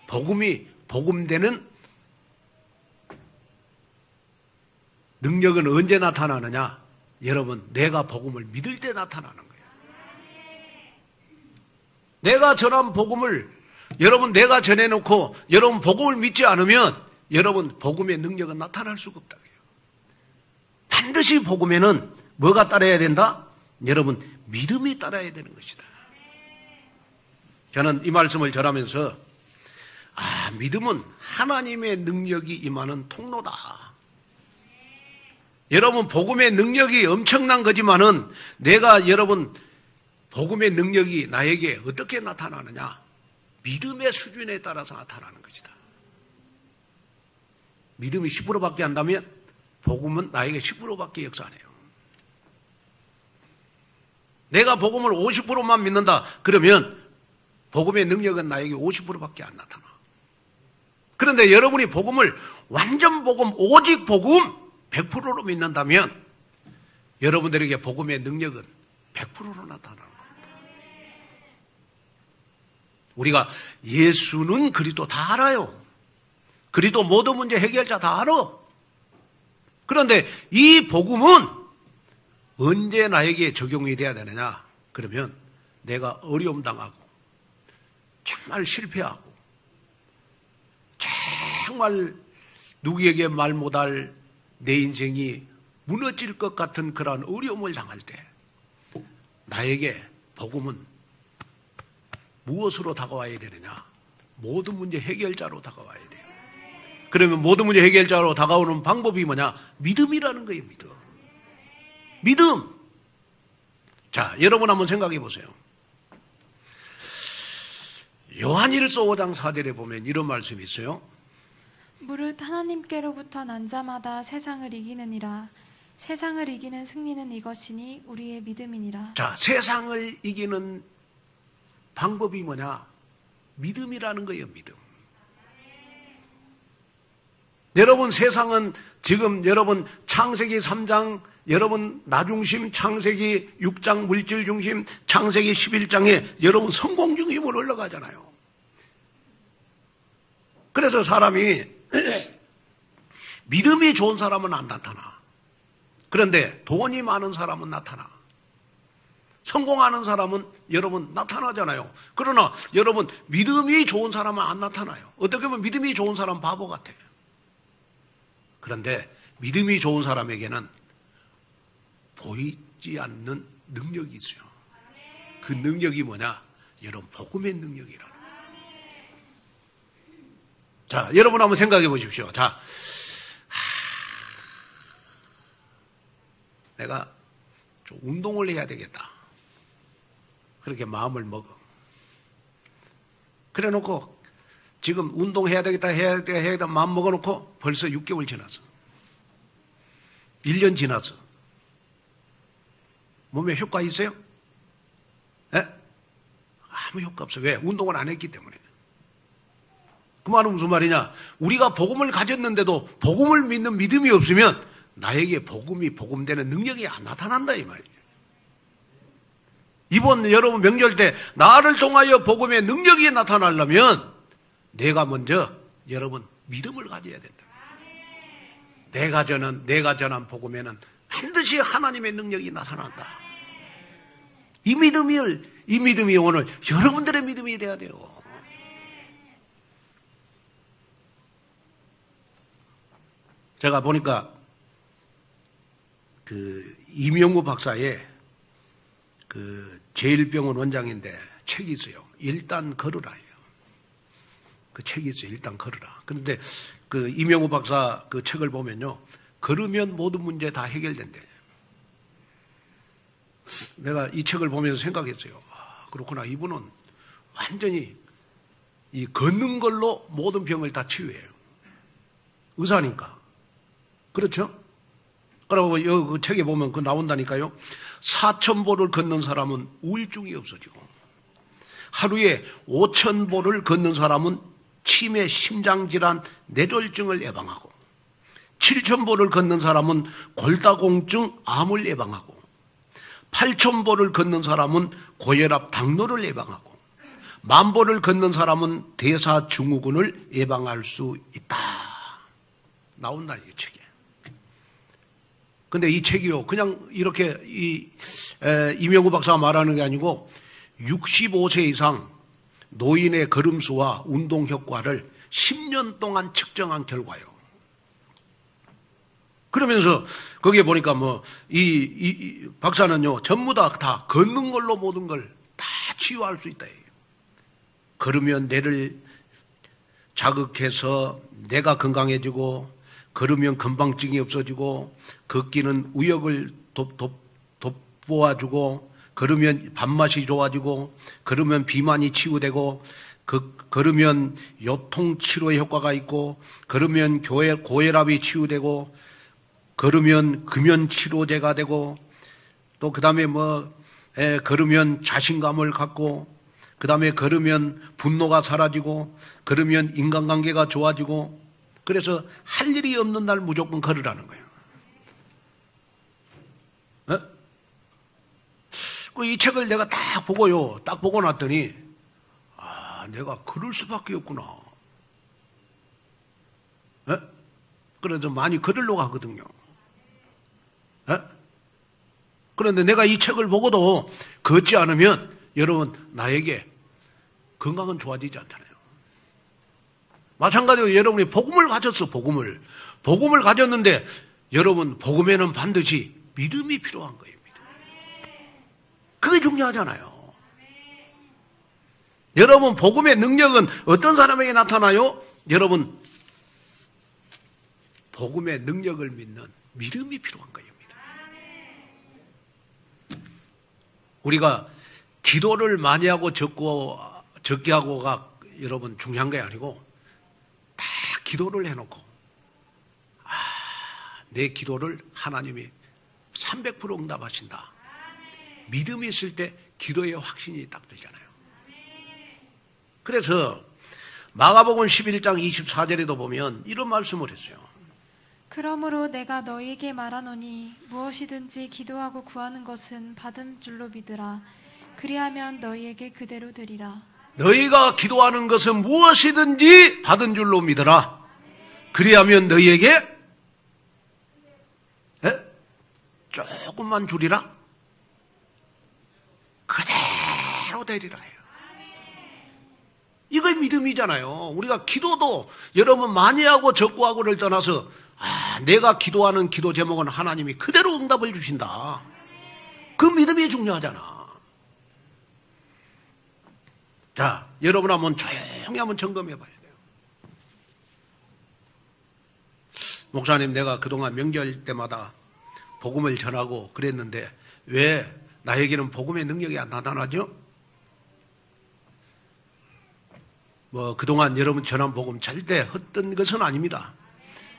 복음이 복음되는 능력은 언제 나타나느냐? 여러분, 내가 복음을 믿을 때 나타나는 거예요. 내가 전한 복음을 여러분 내가 전해놓고 여러분 복음을 믿지 않으면 여러분 복음의 능력은 나타날 수가 없다. 반드시 복음에는 뭐가 따라야 된다? 여러분, 믿음이 따라야 되는 것이다. 저는 이 말씀을 전하면서 믿음은 하나님의 능력이 임하는 통로다. 여러분, 복음의 능력이 엄청난 거지만은 내가 여러분 복음의 능력이 나에게 어떻게 나타나느냐? 믿음의 수준에 따라서 나타나는 것이다. 믿음이 10%밖에 한다면 복음은 나에게 10%밖에 역사 안 해요. 내가 복음을 50%만 믿는다 그러면 복음의 능력은 나에게 50%밖에 안 나타나. 그런데 여러분이 복음을 완전 복음, 오직 복음 100%로 믿는다면 여러분들에게 복음의 능력은 100%로 나타나는 겁니다. 우리가 예수는 그리스도 다 알아요. 그리스도 모든 문제 해결자 다 알아. 그런데 이 복음은 언제 나에게 적용이 돼야 되느냐? 그러면 내가 어려움 당하고 정말 실패하고 정말 누구에게 말 못할 내 인생이 무너질 것 같은 그러한 어려움을 당할 때 나에게 복음은 무엇으로 다가와야 되느냐? 모든 문제 해결자로 다가와야 돼요. 그러면 모든 문제 해결자로 다가오는 방법이 뭐냐? 믿음이라는 거예요. 믿음. 자, 여러분 한번 생각해 보세요. 요한일서 5장 4절에 보면 이런 말씀이 있어요. 무릇 하나님께로부터 난 자마다 세상을 이기느니라. 세상을 이기는 승리는 이것이니 우리의 믿음이니라. 자, 세상을 이기는 방법이 뭐냐? 믿음이라는 거예요. 믿음. 여러분 세상은 지금 여러분 창세기 3장, 여러분 나중심, 창세기 6장 물질 중심, 창세기 11장에 여러분 성공 중심으로 올라가잖아요. 그래서 사람이 믿음이 좋은 사람은 안 나타나. 그런데 돈이 많은 사람은 나타나. 성공하는 사람은 여러분 나타나잖아요. 그러나 여러분 믿음이 좋은 사람은 안 나타나요. 어떻게 보면 믿음이 좋은 사람 바보 같아요. 그런데 믿음이 좋은 사람에게는 보이지 않는 능력이 있어요. 그 능력이 뭐냐? 여러분 복음의 능력이라는 거예요. 자, 여러분 한번 생각해 보십시오. 자, 내가 좀 운동을 해야 되겠다. 그렇게 마음을 먹어. 그래 놓고 지금 운동해야 되겠다 해야 되겠다 마음 먹어놓고 벌써 6개월 지났어. 1년 지났어. 몸에 효과 있어요? 예? 아무 효과 없어. 왜? 운동을 안 했기 때문에. 그 말은 무슨 말이냐? 우리가 복음을 가졌는데도 복음을 믿는 믿음이 없으면 나에게 복음이 복음되는 능력이 안 나타난다 이 말이에요. 이번 여러분 명절 때 나를 통하여 복음의 능력이 나타나려면 내가 먼저 여러분 믿음을 가져야 된다. 내가 전한 복음에는 반드시 하나님의 능력이 나타난다. 이 믿음이 오늘 여러분들의 믿음이 돼야 돼요. 제가 보니까 그 이명우 박사의 그 제1병원 원장인데 책이 있어요. 일단 걸으라예요. 그 책이 있어요. 일단 걸으라. 그런데 그 이명우 박사 그 책을 보면요. 걸으면 모든 문제 다 해결된대. 내가 이 책을 보면서 생각했어요. 아, 그렇구나. 이분은 완전히 이 걷는 걸로 모든 병을 다 치유해요. 의사니까. 그렇죠? 그리고 그 책에 보면 그 나온다니까요. 4,000보를 걷는 사람은 우울증이 없어지고 하루에 5,000보를 걷는 사람은 치매, 심장질환, 뇌졸중을 예방하고 7,000보를 걷는 사람은 골다공증, 암을 예방하고 8,000보를 걷는 사람은 고혈압, 당뇨를 예방하고 10,000보를 걷는 사람은 대사증후군을 예방할 수 있다. 나온다 이 책에. 근데 이 책이요 그냥 이렇게 이명우 박사가 말하는 게 아니고 65세 이상 노인의 걸음수와 운동 효과를 10년 동안 측정한 결과예요. 그러면서 거기에 보니까 이 박사는요 전부 다 걷는 걸로 모든 걸 다 치유할 수 있다. 걸으면 뇌를 자극해서 뇌가 건강해지고 걸으면 건방증이 없어지고 걷기는 의욕을 돋보아주고 걸으면 밥맛이 좋아지고 걸으면 비만이 치유되고 걸으면 요통치료의 효과가 있고 걸으면 고혈압이 치유되고 걸으면 금연치료제가 되고 또 그 다음에 걸으면 자신감을 갖고 그 다음에 걸으면 분노가 사라지고 걸으면 인간관계가 좋아지고 그래서 할 일이 없는 날 무조건 걸으라는 거예요. 이 책을 내가 딱 보고요. 딱 보고 났더니 아, 내가 걸을 수밖에 없구나. 그래서 많이 걸으려고 하거든요. 그런데 내가 이 책을 보고도 걷지 않으면 여러분 나에게 건강은 좋아지지 않잖아요. 마찬가지로 여러분이 복음을 가졌어. 복음을 가졌는데 여러분 복음에는 반드시 믿음이 필요한 거예요. 그게 중요하잖아요. 여러분 복음의 능력은 어떤 사람에게 나타나요? 여러분 복음의 능력을 믿는 믿음이 필요한 거예요. 우리가 기도를 많이 하고 적게 하고가 여러분 중요한 게 아니고 다 기도를 해놓고 내 기도를 하나님이 300% 응답하신다. 믿음이 있을 때 기도의 확신이 딱 들잖아요. 그래서 마가복음 11장 24절에도 보면 이런 말씀을 했어요. 그러므로 내가 너희에게 말하노니 무엇이든지 기도하고 구하는 것은 받은 줄로 믿으라. 그리하면 너희에게 그대로 되리라. 너희가 기도하는 것은 무엇이든지 받은 줄로 믿으라. 그리하면 너희에게 조금만 줄이라. 그대로 되리라 해요. 이거 믿음이잖아요. 우리가 기도도 여러분 많이 하고 적고 하고를 떠나서 내가 기도하는 기도 제목은 하나님이 그대로 응답을 주신다. 그 믿음이 중요하잖아. 자, 여러분 한번 조용히 한번 점검해 봐야 돼요. 목사님, 내가 그동안 명절 때마다 복음을 전하고 그랬는데 왜 나에게는 복음의 능력이 안 나타나죠? 그동안 여러분 전한 복음 절대 헛된 것은 아닙니다.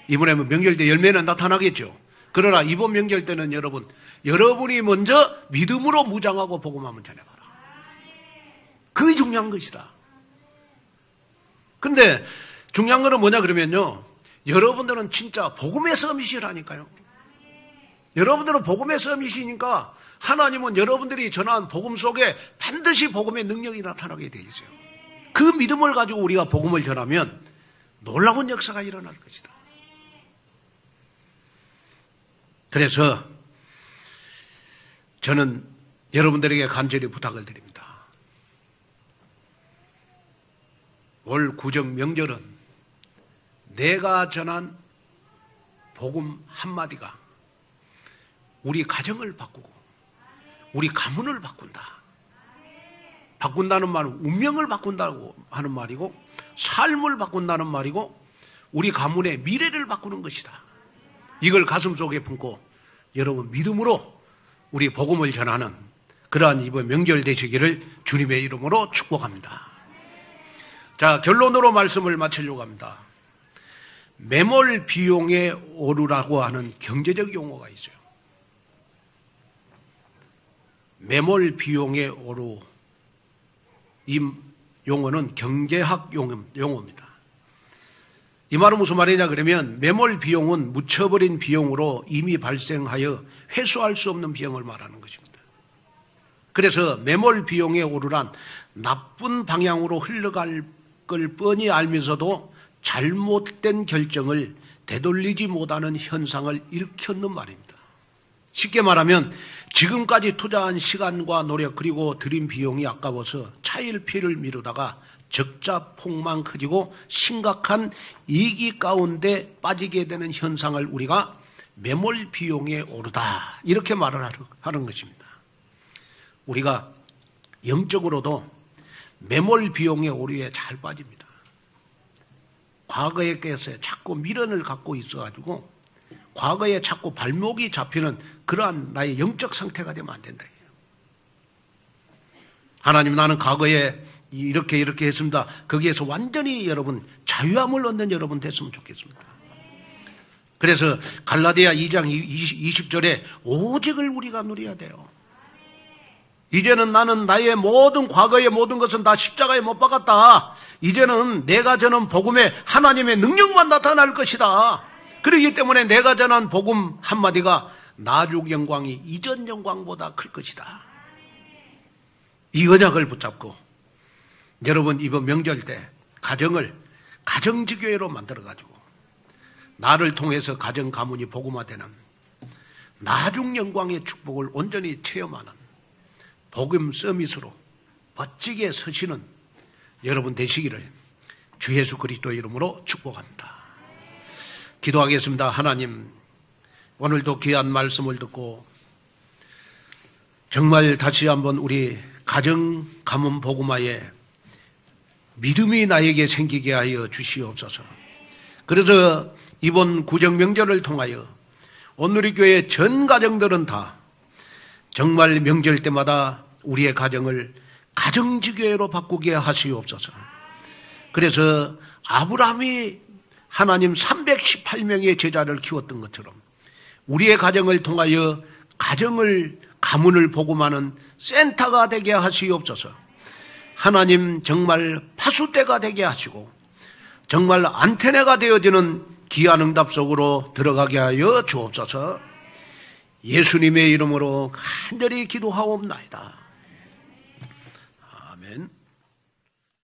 이번에 명절 때 열매는 나타나겠죠. 그러나 이번 명절 때는 여러분이 먼저 믿음으로 무장하고 복음 한번 전해봐라. 그게 중요한 것이다. 근데 중요한 거는 뭐냐 그러면요, 여러분들은 진짜 복음의 서밋이라니까요. 여러분들은 복음의 서밋이니까 하나님은 여러분들이 전한 복음 속에 반드시 복음의 능력이 나타나게 되어 있어요. 그 믿음을 가지고 우리가 복음을 전하면 놀라운 역사가 일어날 것이다. 그래서 저는 여러분들에게 간절히 부탁을 드립니다. 올 구정 명절은 내가 전한 복음 한마디가 우리 가정을 바꾸고 우리 가문을 바꾼다는 말은 운명을 바꾼다고 하는 말이고, 삶을 바꾼다는 말이고, 우리 가문의 미래를 바꾸는 것이다. 이걸 가슴속에 품고 여러분 믿음으로 우리 복음을 전하는 그러한 이번 명절 되시기를 주님의 이름으로 축복합니다. 자, 결론으로 말씀을 마치려고 합니다. 매몰 비용에 오르라고 하는 경제적 용어가 있어요. 매몰 비용에 오르, 이 용어는 경제학 용어입니다. 이 말은 무슨 말이냐 그러면 매몰 비용은 묻혀버린 비용으로 이미 발생하여 회수할 수 없는 비용을 말하는 것입니다. 그래서 매몰 비용에 오르란 나쁜 방향으로 흘러갈 걸 뻔히 알면서도 잘못된 결정을 되돌리지 못하는 현상을 일컫는 말입니다. 쉽게 말하면 지금까지 투자한 시간과 노력 그리고 들인 비용이 아까워서 차일피일 미루다가 적자 폭만 커지고 심각한 위기 가운데 빠지게 되는 현상을 우리가 매몰 비용에 오르다 이렇게 말을 하는 것입니다. 우리가 영적으로도 매몰 비용의 오류에 잘 빠집니다. 과거에 깨서 자꾸 미련을 갖고 있어가지고 과거에 자꾸 발목이 잡히는 그러한 나의 영적 상태가 되면 안 된다. 하나님, 나는 과거에 이렇게 했습니다. 거기에서 완전히 여러분 자유함을 얻는 여러분 됐으면 좋겠습니다. 그래서 갈라디아 2장 20절에 오직을 우리가 누려야 돼요. 이제는 나는 나의 모든 과거의 모든 것은 다 십자가에 못 박았다. 이제는 내가 전한 복음에 하나님의 능력만 나타날 것이다. 그렇기 때문에 내가 전한 복음 한마디가 나중 영광이 이전 영광보다 클 것이다. 이 언약을 붙잡고 여러분 이번 명절 때 가정을 가정지교회로 만들어가지고 나를 통해서 가정 가문이 복음화되는 나중 영광의 축복을 온전히 체험하는 복음 서밋으로 멋지게 서시는 여러분 되시기를 주 예수 그리스도 이름으로 축복합니다. 기도하겠습니다. 하나님, 오늘도 귀한 말씀을 듣고 정말 다시 한번 우리 가정 가문 복음화에 믿음이 나에게 생기게 하여 주시옵소서. 그래서 이번 구정 명절을 통하여 오늘 우리 교회 전 가정들은 다 정말 명절 때마다 우리의 가정을 가정지교회로 바꾸게 하시옵소서. 그래서 아브라함이 하나님 318명의 제자를 키웠던 것처럼 우리의 가정을 통하여 가문을 복음하는 센터가 되게 하시옵소서. 하나님 정말 파수대가 되게 하시고 정말 안테나가 되어지는 귀한 응답 속으로 들어가게 하여 주옵소서. 예수님의 이름으로 간절히 기도하옵나이다. 아멘.